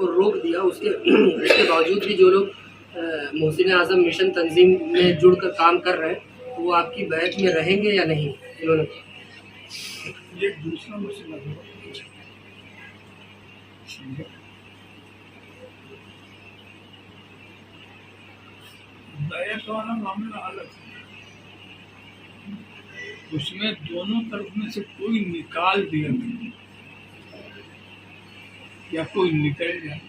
کو روک دیا، اس کے باوجود بھی جو لوگ محسن اعظم مشن تنظیم میں جڑ کر کام کر رہے ہیں وہ آپ کی بیعت میں رہیں گے یا نہیں؟ انہوں نے یہ دوسرا مسئلہ ہے، بیعت والا معاملہ الگ ہے، اس میں دونوں طرف میں سے کوئی نکال دیا نہیں یا کوئی نکل جائے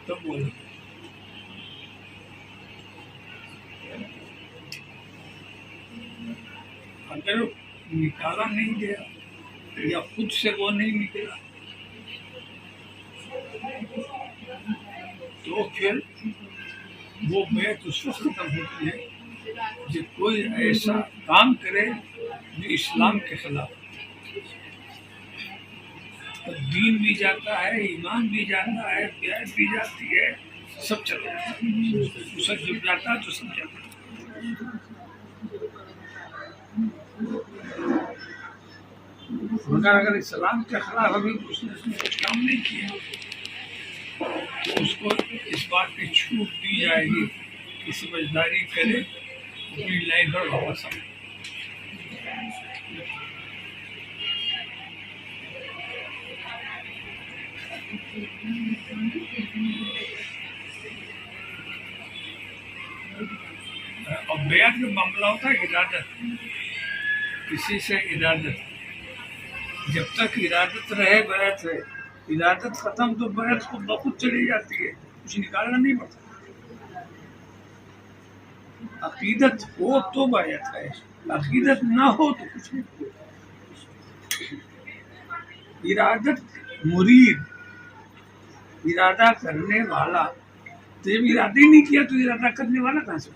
تب وہ الگ ہے۔ اگر نکالا نہیں گیا یا خود سے وہ نہیں نکلا تو پھر وہ بیعت اس وقت ختم ہوتی ہے جب کوئی ایسا کام کرے جو اسلام کے خلاف تو دین بھی جاتا ہے، ایمان بھی جاتا ہے، بیعت بھی جاتی ہے، سب چلا جاتا ہے، سب جب جاتا ہے تو سب جاتا ہے۔ مگر اگر اسلام کے خلاف ابھی اس نے کچھ کام نہیں کیا تو اس کو اس بات کی چھوٹ دی جائے گی کہ سمجھداری کرے، اپنی لائن پر واپس آئے۔ اور بیعت میں معاملہ ہوتا ہے ارادت، کسی سے ارادت، جب تک ارادت رہے بیعت ہے، ارادت ختم تو بیعت کو بخود چلی جاتی ہے، کچھ نکالنا نہیں پڑتا۔ عقیدت ہو تو بیعت ہے، عقیدت نہ ہو تو کچھ نہیں۔ ارادت مرید، ارادہ کرنے والا، تو جب ارادہ ہی نہیں کیا تو ارادہ کرنے والا کہاں سے؟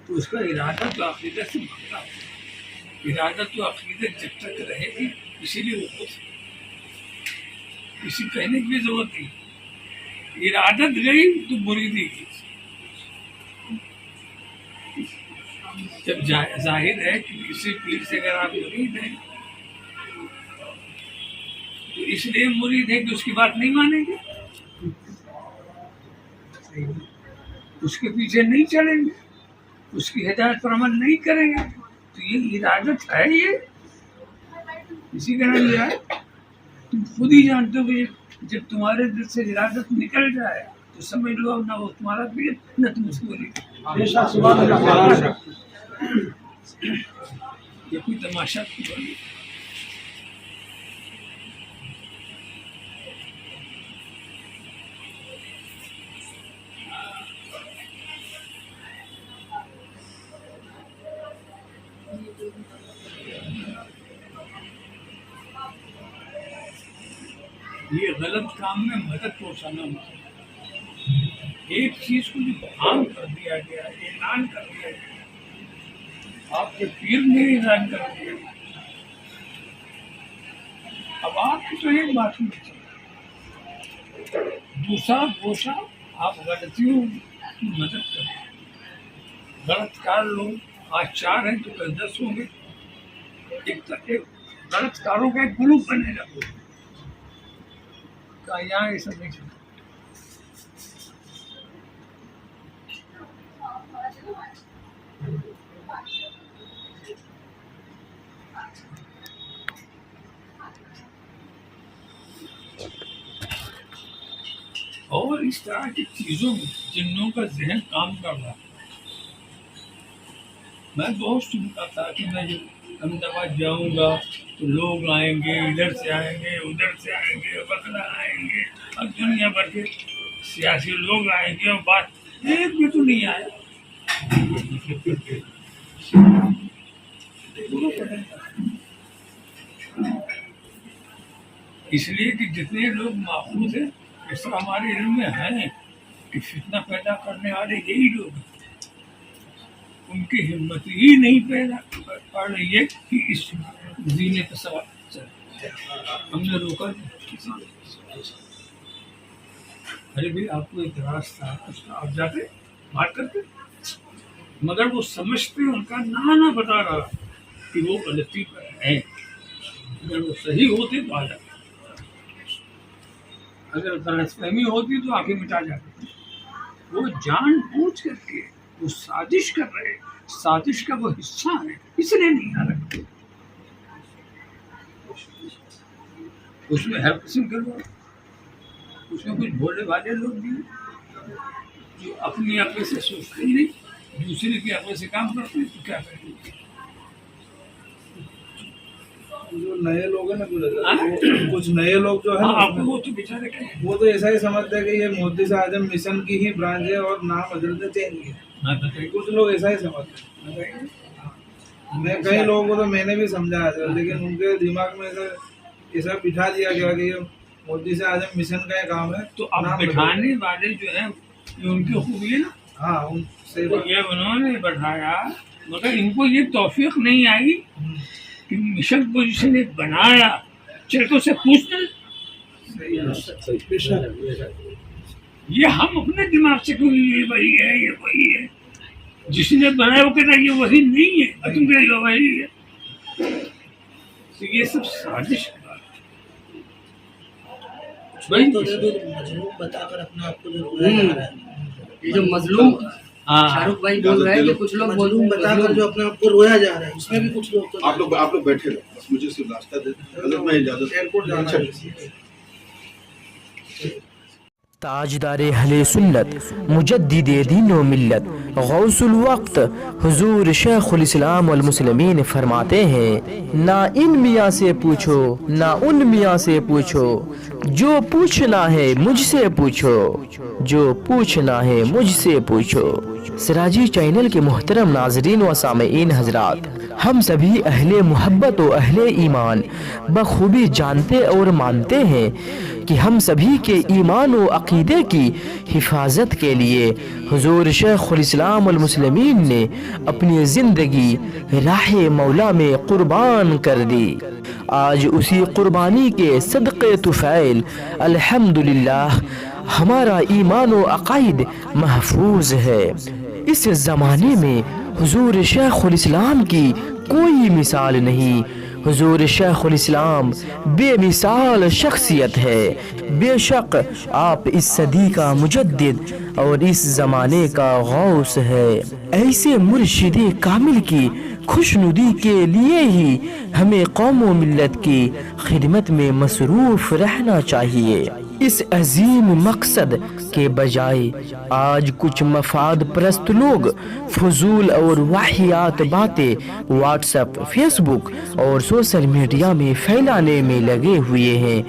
تو اس کا ارادہ تو عقیدت سے بنتا ہے، ارادہ تو عقیدت جب تک رہے گی، اسی لیے وہ خود کسی کہنے کی بھی ضرورت نہیں، ارادت گئی تو مریدی کی۔ جب ظاہر ہے کہ کسی پیر سے اگر آپ مرید ہیں تو اس لیے مرید ہے کہ اس کی بات نہیں مانیں گے، اس کے پیچھے نہیں چلیں گے، اس کی ہدایت پر عمل نہیں کریں گے، تو یہ ارادت ہے، یہ اسی کا نام ہے۔ تم خود ہی جانتے ہو کہ جب تمہارے دل سے ارادت نکل جائے تو سمجھ لو اب نہ وہ تمہارا پیر نہ تم اس کو مرید۔ یہ کوئی تماشا نہیں۔ یہ غلط کام میں مدد پہنچانا ہوتا، ایک چیز کو جو عام کر دیا گیا، اعلان کر دیا گیا، آپ کے پیر نے اعلان کر دیا، اب آپ کی تو ایک بات نہیں چلے، دوسرا گوشہ آپ غلطیوں کی مدد کریں، غلط کار لوگ آج 4 ہیں تو کل 10 ہوں گے، ایک غلط کاروں کا ایک گروپ بنے گا، یہاں یہ سب نہیں چلتا۔ اور اس طرح کی چیزوں میں جنوں کا ذہن کام کر رہا ہے، میں بہت سنتا تھا کہ میں جب احمد آباد جاؤں گا تو لوگ آئیں گے، ادھر سے آئیں گے، ادھر سے آئیں گے، بکرا آئیں گے، اور دنیا بھر کے سیاسی لوگ آئیں گے، اور بات ایک بھی تو نہیں آیا۔ اس لیے کہ جتنے لوگ ماخوذ ہیں اس طرح ہمارے علم میں ہیں کہ فتنہ پیدا کرنے والے یہی لوگ ہیں، ان کی ہمت ہی نہیں پیدا پڑ رہی ہے کہ اس زینے کا سوال چلے۔ ہم نے روکا ارے بھائی آپ کو اعتراض تھا، آپ جاتے بات کرتے، مگر وہ سمجھتے ان کا نہ بتا رہا کہ وہ غلطی پر ہیں، اگر وہ صحیح ہوتے تو آ جاتے۔ اگر غلط فہمی ہوتی تو آگے مٹا جاتے. وہ جان بوجھ کر کے وہ سازش کر رہے, سازش کا وہ حصہ ہے, اس لیے نہیں آ رکھتے. اس میں ہر قسم کے لوگ, اس میں کچھ بھولے والے لوگ بھی جو اپنی عقل سے سوچتے ہی نہیں, دوسرے کی عقل سے کام کرتے ہیں, تو کیا کریں گے. جو نئے لوگ ہیں نا, کچھ نئے لوگ جو ہے آپ وہ تو بیچارے کہیں وہ تو ایسا ہی سمجھتے ہیں کہ یہ مودی سے اعظم مشن کی ہی برانچ ہے اور نام حضرت چینج ہے. کچھ لوگ ایسا ہی سمجھتے ہیں. میں کئی لوگوں کو تو میں نے بھی سمجھا ہے, لیکن ان کے دماغ میں ایسا بٹھا دیا گیا کہ یہ مودی سے اعظم مشن کا یہ کام ہے. تو اب بٹھانے والے جو ہیں یہ ان کی خوبی ہے نا. ہاں ان سے یہ انہوں نے بڑھایا, مگر ان کو یہ توفیق نہیں آئی کہ مشن پوزیشن ایک بنایا, چل تو سے پوچھنا یہ ہم اپنے دماغ سے کیوں یہ وہی ہے, یہ وہی ہے. جس نے بنایا وہ کہتا ہے یہ وہی نہیں ہے, اور تم کہہ رہے ہو وہی ہے. تو یہ سب سازش کی بات ہے. بھائی تو مظلوم بتا کر اپنے آپ کو جو رویا جا رہا ہے, یہ جو مظلوم شاہ رخ بھائی بول رہے ہیں کہ کچھ لوگ مظلوم بتا کر جو اپنے آپ کو رویا جا رہا ہے, اس میں بھی کچھ لوگ تو آپ لوگ بیٹھے رہے, بس مجھے صرف راستہ دے دیں, حضرت میں اجازت. ایئرپورٹ جانا ہے. تاجدار اہل سنت مجدد دین و ملت غوث الوقت حضور شیخ الاسلام والمسلمین فرماتے ہیں, نہ ان میاں سے پوچھو نہ ان میاں سے پوچھو, جو پوچھنا ہے مجھ سے پوچھو, جو پوچھنا ہے مجھ سے پوچھو. سراجی چینل کے محترم ناظرین و سامعین حضرات, ہم سبھی اہل محبت و اہل ایمان بخوبی جانتے اور مانتے ہیں کہ ہم سبھی کے ایمان و عقیدے کی حفاظت کے لیے حضور شیخ الاسلام والمسلمین نے اپنی زندگی راہ مولا میں قربان کر دی. آج اسی قربانی کے صدقے طفیل الحمدللہ ہمارا ایمان و عقائد محفوظ ہے. اس زمانے میں حضور شیخ الاسلام کی کوئی مثال نہیں. حضور شیخ الاسلام بے مثال شخصیت ہے. بے شک آپ اس صدی کا مجدد اور اس زمانے کا غوث ہے. ایسے مرشد کامل کی خوشنودی کے لیے ہی ہمیں قوم و ملت کی خدمت میں مصروف رہنا چاہیے. اس عظیم مقصد کے بجائے آج کچھ مفاد پرست لوگ فضول اور واہیات باتیں واٹس ایپ, فیس بک اور سوشل میڈیا میں پھیلانے میں لگے ہوئے ہیں,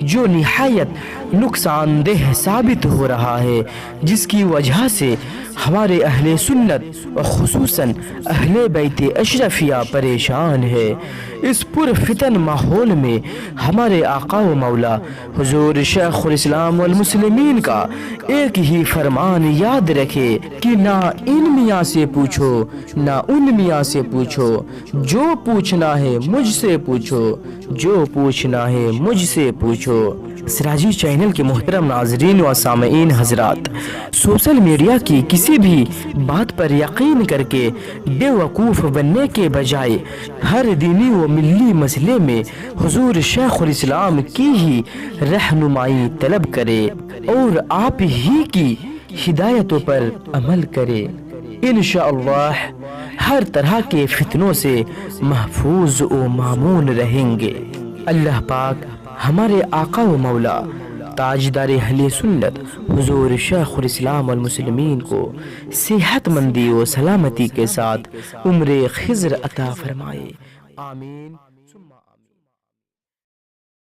جو نہایت نقصان دہ ثابت ہو رہا ہے, جس کی وجہ سے ہمارے اہل سنت و خصوصاً اہل بیت اشرفیہ پریشان ہے. اس پرفتن ماحول میں ہمارے آقا و مولا حضور شیخ الاسلام والمسلمین کا ایک ہی فرمان یاد رکھے کہ نہ ان میاں سے پوچھو نہ ان میاں سے پوچھو, جو پوچھنا ہے مجھ سے پوچھو, جو پوچھنا ہے مجھ سے پوچھو. سراجی چینل کے محترم ناظرین و سامعین حضرات, سوشل میڈیا کی کسی بھی بات پر یقین کر کے بے وقوف بننے کے بجائے ہر دینی و ملی مسئلے میں حضور شیخ الاسلام کی ہی رہنمائی طلب کرے اور آپ ہی کی ہدایتوں پر عمل کرے. انشاءاللہ ہر طرح کے فتنوں سے محفوظ و مامون رہیں گے. اللہ پاک ہمارے آقا و مولا تاجدار اہل سنت حضور شیخ الاسلام والمسلمین کو صحت مندی و سلامتی کے ساتھ عمر خضر عطا فرمائے. آمین.